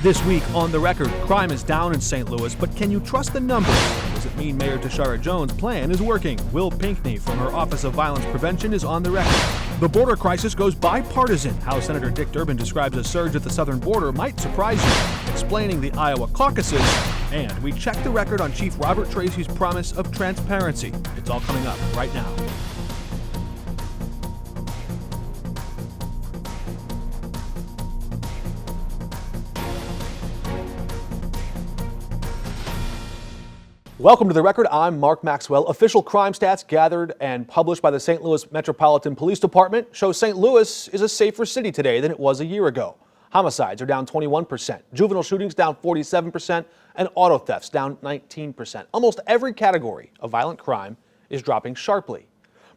This week on The Record, crime is down in St. Louis, but can you trust the numbers? Does it mean Mayor Tashara Jones' plan is working? Will Pinckney from her Office of Violence Prevention is on the record. The border crisis goes bipartisan. How Senator Dick Durbin describes a surge at the southern border might surprise you. Explaining the Iowa caucuses. And we check the record on Chief Robert Tracy's promise of transparency. It's all coming up right now. Welcome to The Record. I'm Mark Maxwell. Official crime stats gathered and published by the St. Louis Metropolitan Police Department show St. Louis is a safer city today than it was a year ago. Homicides are down 21%, juvenile shootings down 47%, and auto thefts down 19%. Almost every category of violent crime is dropping sharply.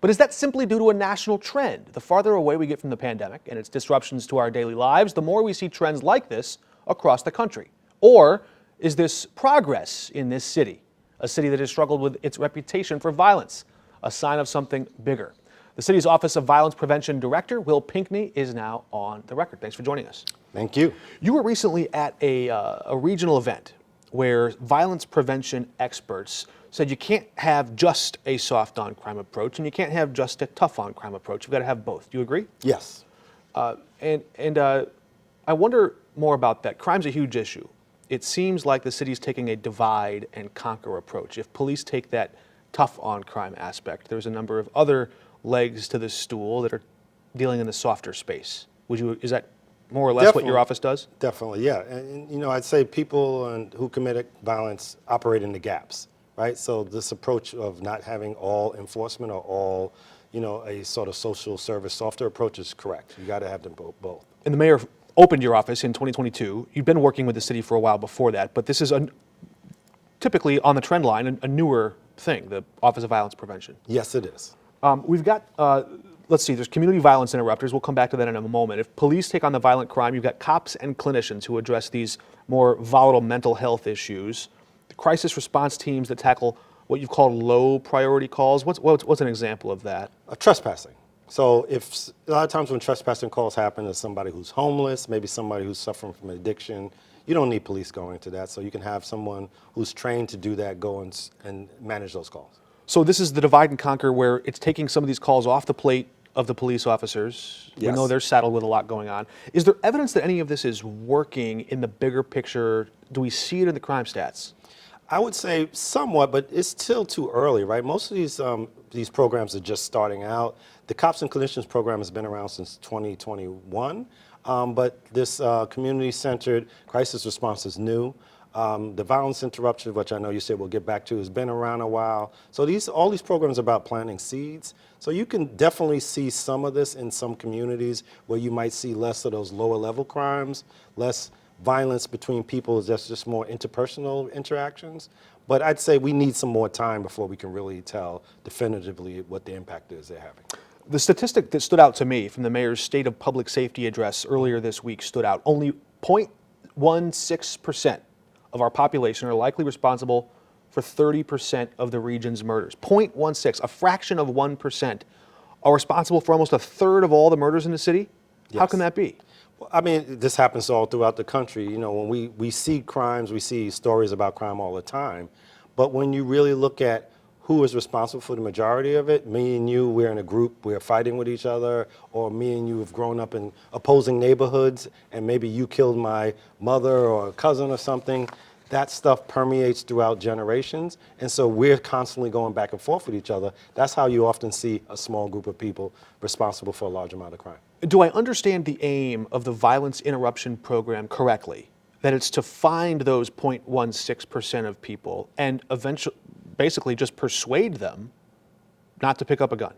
But is that simply due to a national trend? The farther away we get from the pandemic and its disruptions to our daily lives, the more we see trends like this across the country. Or is this progress in this city? A city that has struggled with its reputation for violence, a sign of something bigger. The city's Office of Violence Prevention Director, Will Pinckney, is now on the record. Thanks for joining us. Thank you. You were recently at a regional event where violence prevention experts said you can't have just a soft on crime approach and you can't have just a tough on crime approach. You've got to have both. Do you agree? Yes. I wonder more about that. Crime's a huge issue. It seems like the city's taking a divide and conquer approach. If police take that tough on crime aspect, there's a number of other legs to this stool that are dealing in the softer space. Is that more or less what your office does? Definitely, yeah. And I'd say people who commit violence operate in the gaps, right? So this approach of not having all enforcement or all, a sort of social service softer approach is correct. You got to have them both. And the mayor opened your office in 2022. You've been working with the city for a while before that, but this is typically on the trend line, a newer thing, the Office of Violence Prevention. Yes, it is. We've got, let's see, there's community violence interrupters. We'll come back to that in a moment. If police take on the violent crime, you've got cops and clinicians who address these more volatile mental health issues. The crisis response teams that tackle what you've called low priority calls. What's an example of that? Trespassing. So if a lot of times when trespassing calls happen to somebody who's homeless, maybe somebody who's suffering from addiction, you don't need police going into that. So you can have someone who's trained to do that go and manage those calls. So this is the divide and conquer where it's taking some of these calls off the plate of the police officers. Yes. We know they're saddled with a lot going on. Is there evidence that any of this is working in the bigger picture? Do we see it in the crime stats? I would say somewhat, but it's still too early, right? Most of these programs are just starting out. The Cops and Clinicians program has been around since 2021, but this community-centered crisis response is new. The violence interruption, which I know you said we'll get back to, has been around a while. So all these programs are about planting seeds. So you can definitely see some of this in some communities where you might see less of those lower level crimes, less violence between people, that's just more interpersonal interactions. But I'd say we need some more time before we can really tell definitively what the impact is they're having. The statistic that stood out to me from the mayor's State of Public Safety address earlier this week stood out. Only 0.16% of our population are likely responsible for 30% of the region's murders. 0.16, a fraction of 1%, are responsible for almost a third of all the murders in the city? Yes. How can that be? Well, I mean, this happens all throughout the country. When we see crimes, we see stories about crime all the time. But when you really look at who is responsible for the majority of it, me and you, we're in a group, we're fighting with each other, or me and you have grown up in opposing neighborhoods, and maybe you killed my mother or a cousin or something. That stuff permeates throughout generations, and so we're constantly going back and forth with each other. That's how you often see a small group of people responsible for a large amount of crime. Do I understand the aim of the violence interruption program correctly? That it's to find those 0.16% of people and eventually, basically just persuade them not to pick up a gun?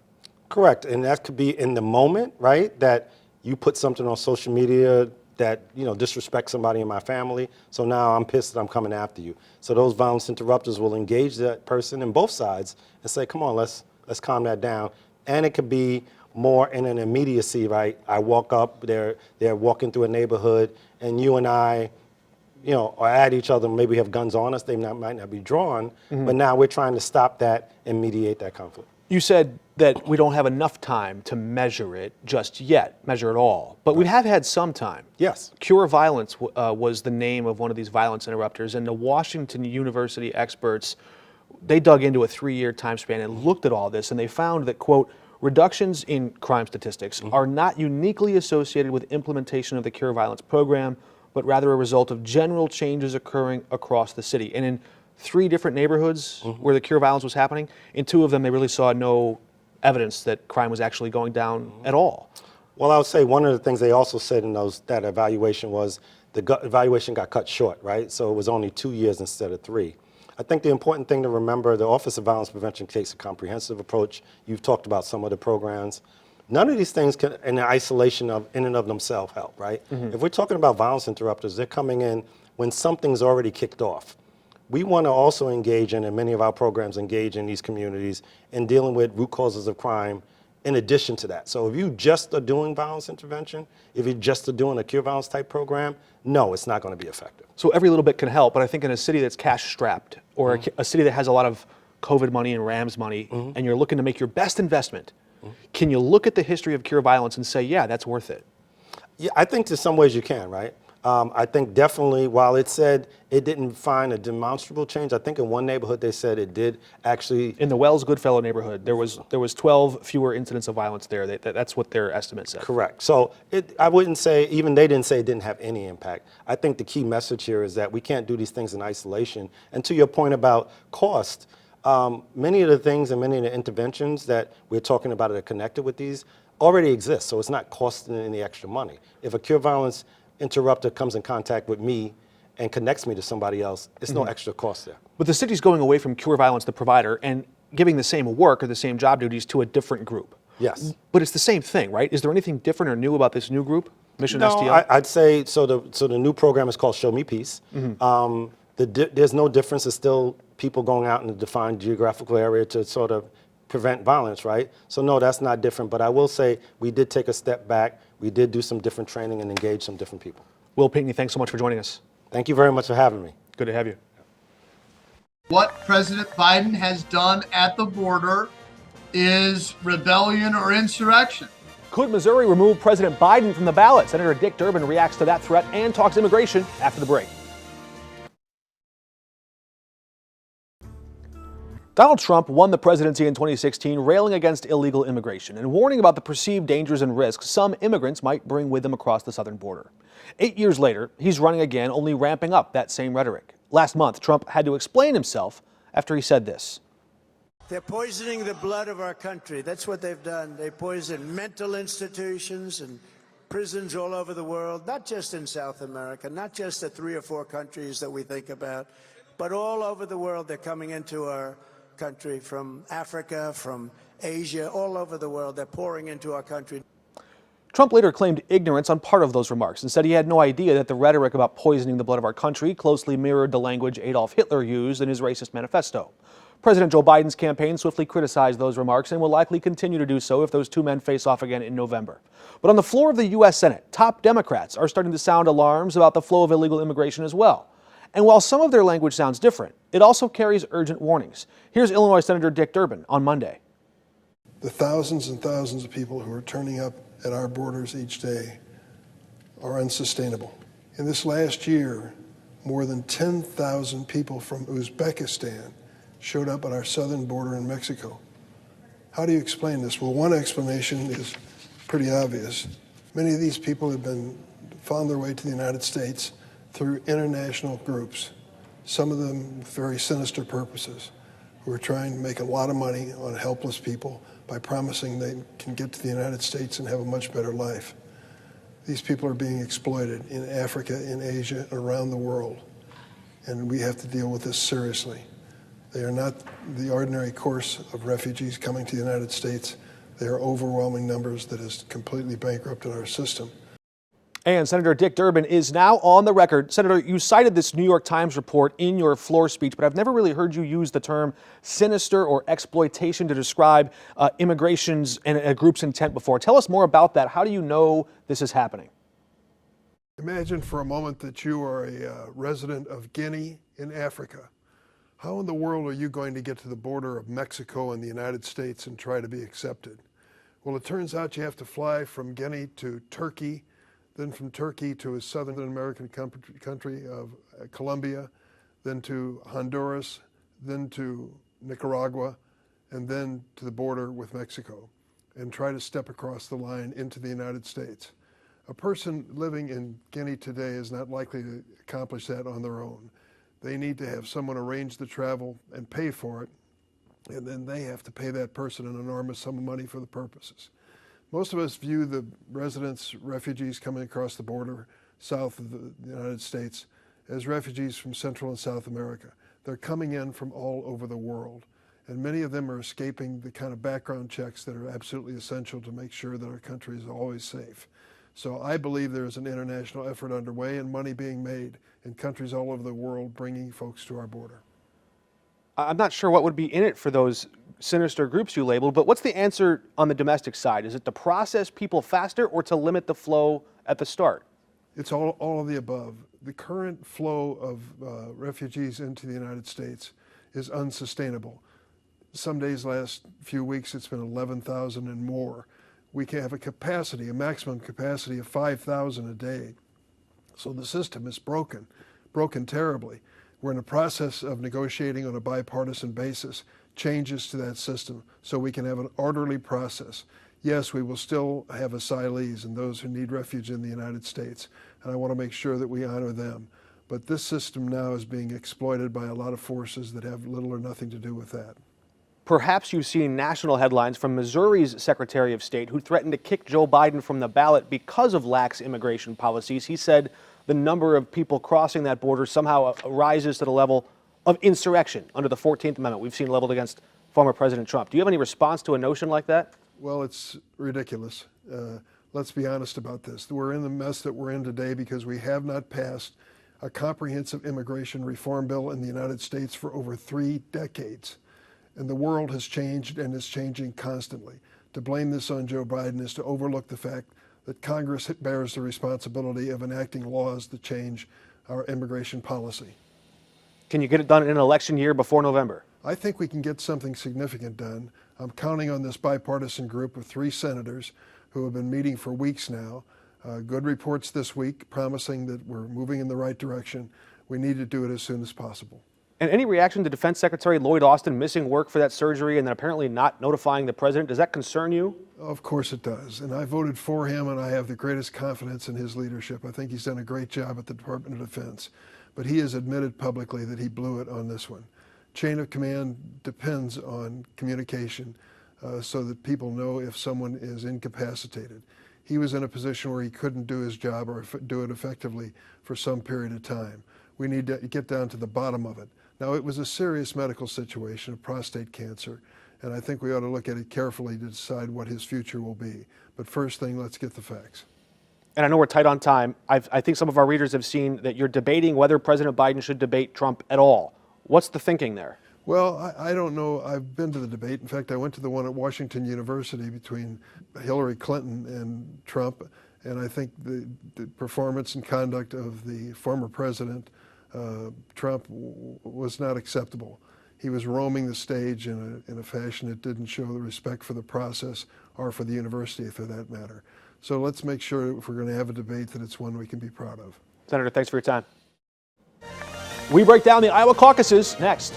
Correct, and that could be in the moment, right? That you put something on social media that disrespect somebody in my family, so now I'm pissed that I'm coming after you. So those violence interrupters will engage that person in both sides and say, come on, let's calm that down. And it could be more in an immediacy, right? I walk up, they're walking through a neighborhood, and you and I, are at each other, maybe have guns on us, they might not be drawn, but now we're trying to stop that and mediate that conflict. You said that we don't have enough time to measure it just yet, measure it all. But we have had some time. Yes. Cure Violence was the name of one of these violence interrupters, and the Washington University experts, they dug into a 3-year time span and looked at all this, and they found that, quote, reductions in crime statistics are not uniquely associated with implementation of the Cure Violence program, but rather a result of general changes occurring across the city. And in 3 different neighborhoods where the Cure Violence was happening, in 2 of them they really saw no evidence that crime was actually going down at all. Well, I would say one of the things they also said in that evaluation was the evaluation got cut short, right? So it was only 2 years instead of 3. I think the important thing to remember, the Office of Violence Prevention takes a comprehensive approach. You've talked about some of the programs. None of these things can, in isolation in and of themselves, help, right? If we're talking about violence interrupters, they're coming in when something's already kicked off. We want to also engage in, and many of our programs engage in these communities, in dealing with root causes of crime in addition to that. So if you just are doing violence intervention, if you just are doing a Cure Violence type program, no, it's not going to be effective. So every little bit can help, but I think in a city that's cash strapped, or a city that has a lot of COVID money and RAMS money, and you're looking to make your best investment, can you look at the history of Cure Violence and say, yeah, that's worth it? Yeah, I think to some ways you can, right? I think definitely, while it said it didn't find a demonstrable change, I think in one neighborhood they said it did actually. In the Wells Goodfellow neighborhood, there was 12 fewer incidents of violence there. That's what their estimate said. Correct. So I wouldn't say, even they didn't say it didn't have any impact. I think the key message here is that we can't do these things in isolation. And to your point about cost, many of the things and many of the interventions that we're talking about that are connected with these already exist. So it's not costing any extra money. If a Cure Violence interrupter comes in contact with me and connects me to somebody else, it's no extra cost there. But the city's going away from Cure Violence, the provider, and giving the same work or the same job duties to a different group. Yes. But it's the same thing, right? Is there anything different or new about this new group, Mission No, STL? I'd say, so the new program is called Show Me Peace. There's no difference. It's still people going out in a defined geographical area to sort of prevent violence, right? So no, that's not different. But I will say we did take a step back. We did do some different training and engage some different people. Will Pinckney, thanks so much for joining us. Thank you very much for having me. Good to have you. What President Biden has done at the border is rebellion or insurrection. Could Missouri remove President Biden from the ballot? Senator Dick Durbin reacts to that threat and talks immigration after the break. Donald Trump won the presidency in 2016, railing against illegal immigration and warning about the perceived dangers and risks some immigrants might bring with them across the southern border. 8 years later, he's running again, only ramping up that same rhetoric. Last month, Trump had to explain himself after he said this. They're poisoning the blood of our country. That's what they've done. They poison mental institutions and prisons all over the world, not just in South America, not just the 3 or 4 countries that we think about, but all over the world. They're coming into our country from Africa, from Asia, all over the world. They're pouring into our country. Trump later claimed ignorance on part of those remarks and said he had no idea that the rhetoric about poisoning the blood of our country closely mirrored the language Adolf Hitler used in his racist manifesto. President Joe Biden's campaign swiftly criticized those remarks and will likely continue to do so if those 2 men face off again in November. But on the floor of the U.S. Senate, top Democrats are starting to sound alarms about the flow of illegal immigration as well. And while some of their language sounds different, it also carries urgent warnings. Here's Illinois Senator Dick Durbin on Monday. The thousands and thousands of people who are turning up at our borders each day are unsustainable. In this last year, more than 10,000 people from Uzbekistan showed up at our southern border in Mexico. How do you explain this? Well, one explanation is pretty obvious. Many of these people have found their way to the United States through international groups, some of them with very sinister purposes, who are trying to make a lot of money on helpless people by promising they can get to the United States and have a much better life. These people are being exploited in Africa, in Asia, around the world, and we have to deal with this seriously. They are not the ordinary course of refugees coming to the United States. They are overwhelming numbers that has completely bankrupted our system. And Senator Dick Durbin is now on the record. Senator, you cited this New York Times report in your floor speech, but I've never really heard you use the term sinister or exploitation to describe immigration's and a group's intent before. Tell us more about that. How do you know this is happening? Imagine for a moment that you are a resident of Guinea in Africa, How in the world are you going to get to the border of Mexico and the United States and try to be accepted? Well, it turns out you have to fly from Guinea to Turkey, then from Turkey to a Southern American country of Colombia, then to Honduras, then to Nicaragua, and then to the border with Mexico, and try to step across the line into the United States. A person living in Guinea today is not likely to accomplish that on their own. They need to have someone arrange the travel and pay for it, and then they have to pay that person an enormous sum of money for the purposes. Most of us view the residents, refugees coming across the border south of the United States as refugees from Central and South America. They're coming in from all over the world, and many of them are escaping the kind of background checks that are absolutely essential to make sure that our country is always safe. So I believe there is an international effort underway and money being made in countries all over the world bringing folks to our border. I'm not sure what would be in it for those sinister groups you labeled, but what's the answer on the domestic side? Is it to process people faster or to limit the flow at the start? It's all of the above. The current flow of refugees into the United States is unsustainable. Some days, last few weeks, it's been 11,000 and more. We can have a maximum capacity of 5,000 a day. So the system is broken terribly. We're in the process of negotiating on a bipartisan basis changes to that system so we can have an orderly process. Yes, we will still have asylees and those who need refuge in the United States, and I want to make sure that we honor them. But this system now is being exploited by a lot of forces that have little or nothing to do with that. Perhaps you've seen national headlines from Missouri's Secretary of State, who threatened to kick Joe Biden from the ballot because of lax immigration policies. He said the number of people crossing that border somehow rises to the level of insurrection under the 14th Amendment we've seen leveled against former President Trump. Do you have any response to a notion like that? Well, it's ridiculous. Let's be honest about this. We're in the mess that we're in today because we have not passed a comprehensive immigration reform bill in the United States for over 3 decades. And the world has changed and is changing constantly. To blame this on Joe Biden is to overlook the fact that Congress bears the responsibility of enacting laws that change our immigration policy. Can you get it done in an election year before November? I think we can get something significant done. I'm counting on this bipartisan group of 3 senators who have been meeting for weeks now. Good reports this week promising that we're moving in the right direction. We need to do it as soon as possible. And any reaction to Defense Secretary Lloyd Austin missing work for that surgery and then apparently not notifying the president? Does that concern you? Of course it does. And I voted for him, and I have the greatest confidence in his leadership. I think he's done a great job at the Department of Defense. But he has admitted publicly that he blew it on this one. Chain of command depends on communication so that people know if someone is incapacitated. He was in a position where he couldn't do his job or do it effectively for some period of time. We need to get down to the bottom of it. Now, it was a serious medical situation of prostate cancer, and I think we ought to look at it carefully to decide what his future will be. But first thing, let's get the facts. And I know we're tight on time. I think some of our readers have seen that you're debating whether President Biden should debate Trump at all. What's the thinking there? Well, I don't know. I've been to the debate. In fact, I went to the one at Washington University between Hillary Clinton and Trump, and I think the performance and conduct of the former president Trump was not acceptable. He was roaming the stage in a fashion that didn't show the respect for the process or for the university, for that matter. So let's make sure if we're going to have a debate that it's one we can be proud of. Senator, thanks for your time. We break down the Iowa caucuses next.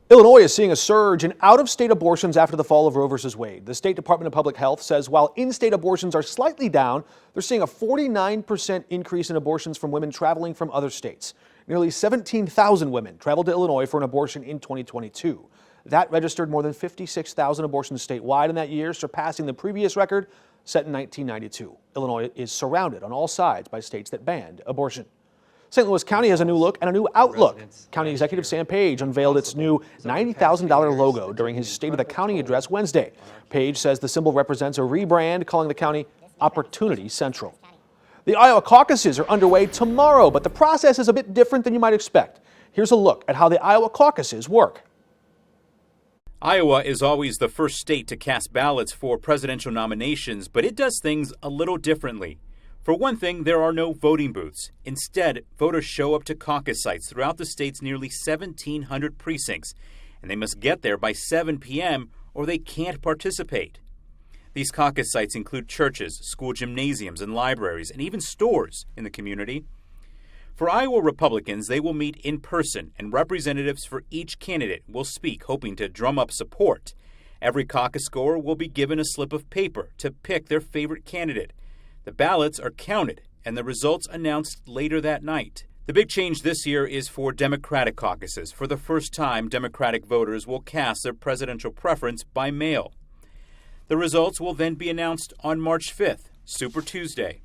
Illinois is seeing a surge in out-of-state abortions after the fall of Roe v. Wade. The State Department of Public Health says while in-state abortions are slightly down, they're seeing a 49% increase in abortions from women traveling from other states. Nearly 17,000 women traveled to Illinois for an abortion in 2022. That registered more than 56,000 abortions statewide in that year, surpassing the previous record set in 1992. Illinois is surrounded on all sides by states that banned abortion. St. Louis County has a new look and a new outlook. County Executive Sam Page unveiled its new $90,000 logo during his State of the County address Wednesday. Page says the symbol represents a rebrand, calling the county Opportunity Central. The Iowa caucuses are underway tomorrow, but the process is a bit different than you might expect. Here's a look at how the Iowa caucuses work. Iowa is always the first state to cast ballots for presidential nominations, but it does things a little differently. For one thing, there are no voting booths. Instead, voters show up to caucus sites throughout the state's nearly 1,700 precincts, and they must get there by 7 p.m. or they can't participate. These caucus sites include churches, school gymnasiums, and libraries, and even stores in the community. For Iowa Republicans, they will meet in person, and representatives for each candidate will speak, hoping to drum up support. Every caucus goer will be given a slip of paper to pick their favorite candidate. The ballots are counted, and the results announced later that night. The big change this year is for Democratic caucuses. For the first time, Democratic voters will cast their presidential preference by mail. The results will then be announced on March 5th, Super Tuesday.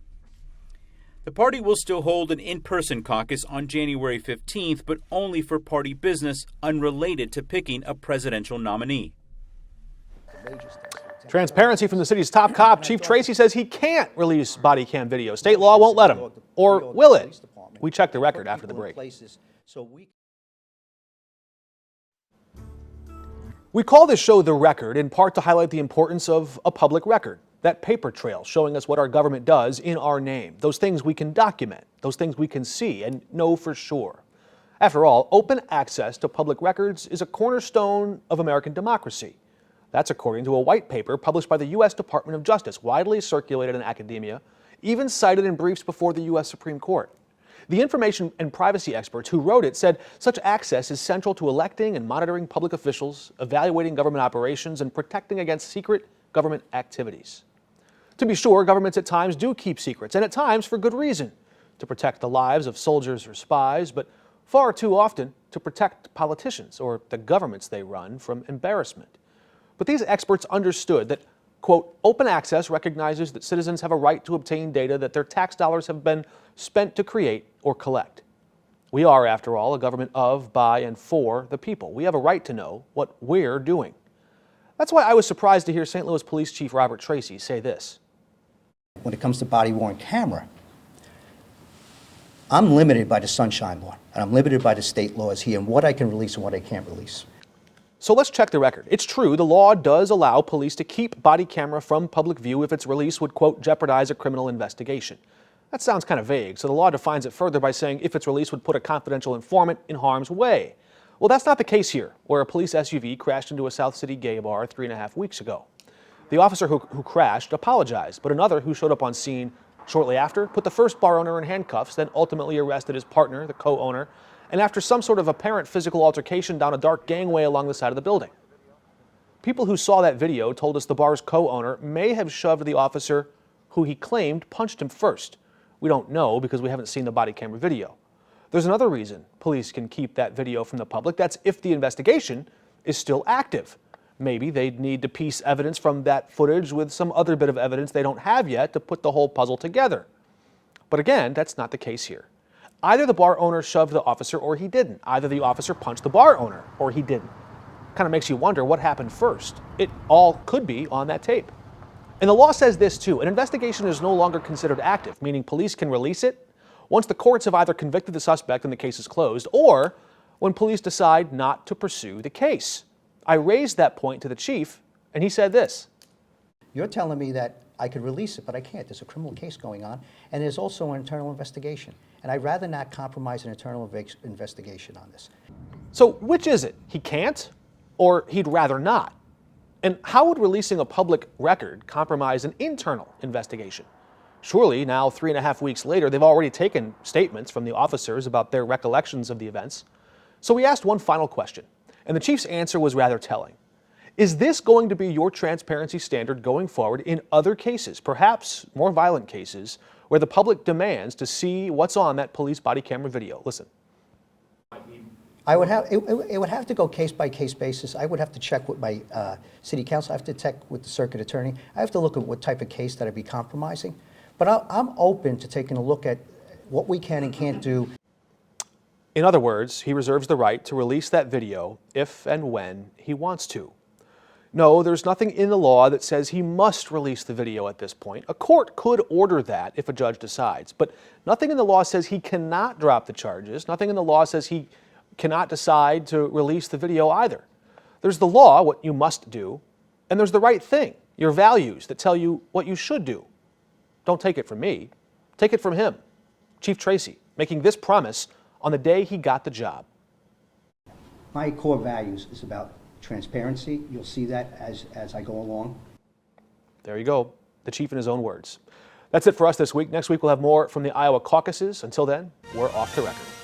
The party will still hold an in-person caucus on January 15th, but only for party business unrelated to picking a presidential nominee. Transparency from the city's top cop. Chief Tracy says he can't release body cam video. State law won't let him. Or will it? We check the record after the break. We call this show The Record in part to highlight the importance of a public record, that paper trail showing us what our government does in our name, those things we can document, those things we can see and know for sure. After all, open access to public records is a cornerstone of American democracy. That's according to a white paper published by the U.S. Department of Justice, widely circulated in academia, even cited in briefs before the U.S. Supreme Court. The information and privacy experts who wrote it said such access is central to electing and monitoring public officials, evaluating government operations, and protecting against secret government activities. To be sure, governments at times do keep secrets, and at times for good reason, to protect the lives of soldiers or spies, but far too often to protect politicians or the governments they run from embarrassment. But these experts understood that, quote, open access recognizes that citizens have a right to obtain data that their tax dollars have been spent to create or collect. We are, after all, a government of, by, and for the people. We have a right to know what we're doing. That's why I was surprised to hear St. Louis Police Chief Robert Tracy say this. When it comes to body-worn camera, I'm limited by the Sunshine Law, and I'm limited by the state laws here and what I can release and what I can't release. So let's check the record. It's true, the law does allow police to keep body camera from public view if its release would, quote, jeopardize a criminal investigation. That sounds kind of vague, so the law defines it further by saying if its release would put a confidential informant in harm's way. Well, that's not the case here, where a police SUV crashed into a South City gay bar 3.5 weeks ago. The officer who crashed apologized, but another who showed up on scene shortly after put the first bar owner in handcuffs, then ultimately arrested his partner, the co-owner, and after some sort of apparent physical altercation down a dark gangway along the side of the building. People who saw that video told us the bar's co-owner may have shoved the officer who he claimed punched him first. We don't know because we haven't seen the body camera video. There's another reason police can keep that video from the public. That's if the investigation is still active. Maybe they'd need to piece evidence from that footage with some other bit of evidence they don't have yet to put the whole puzzle together. But again, that's not the case here. Either the bar owner shoved the officer or he didn't. Either the officer punched the bar owner or he didn't. Kind of makes you wonder what happened first. It all could be on that tape. And the law says this too. An investigation is no longer considered active, meaning police can release it once the courts have either convicted the suspect and the case is closed, or when police decide not to pursue the case. I raised that point to the chief, and he said this. You're telling me that I could release it, but I can't. There's a criminal case going on, and there's also an internal investigation. And I'd rather not compromise an internal investigation on this. So which is it? He can't, or he'd rather not? And how would releasing a public record compromise an internal investigation? Surely now, 3.5 weeks later, they've already taken statements from the officers about their recollections of the events. So we asked one final question, and the chief's answer was rather telling. Is this going to be your transparency standard going forward in other cases, perhaps more violent cases, where the public demands to see what's on that police body camera video? Listen. I would have, it would have to go case-by-case basis. I would have to check with my city council. I have to check with the circuit attorney. I have to look at what type of case that I'd be compromising. But I'm open to taking a look at what we can and can't do. In other words, he reserves the right to release that video if and when he wants to. No, there's nothing in the law that says he must release the video at this point. A court could order that if a judge decides, but nothing in the law says he cannot drop the charges. Nothing in the law says he cannot decide to release the video either. There's the law, what you must do, and there's the right thing, your values that tell you what you should do. Don't take it from me. Take it from him, Chief Tracy, making this promise on the day he got the job. My core values is about transparency. You'll see that as I go along. There you go, the chief in his own words. That's it for us this week. Next week we'll have more from the Iowa caucuses. Until then, we're off the record.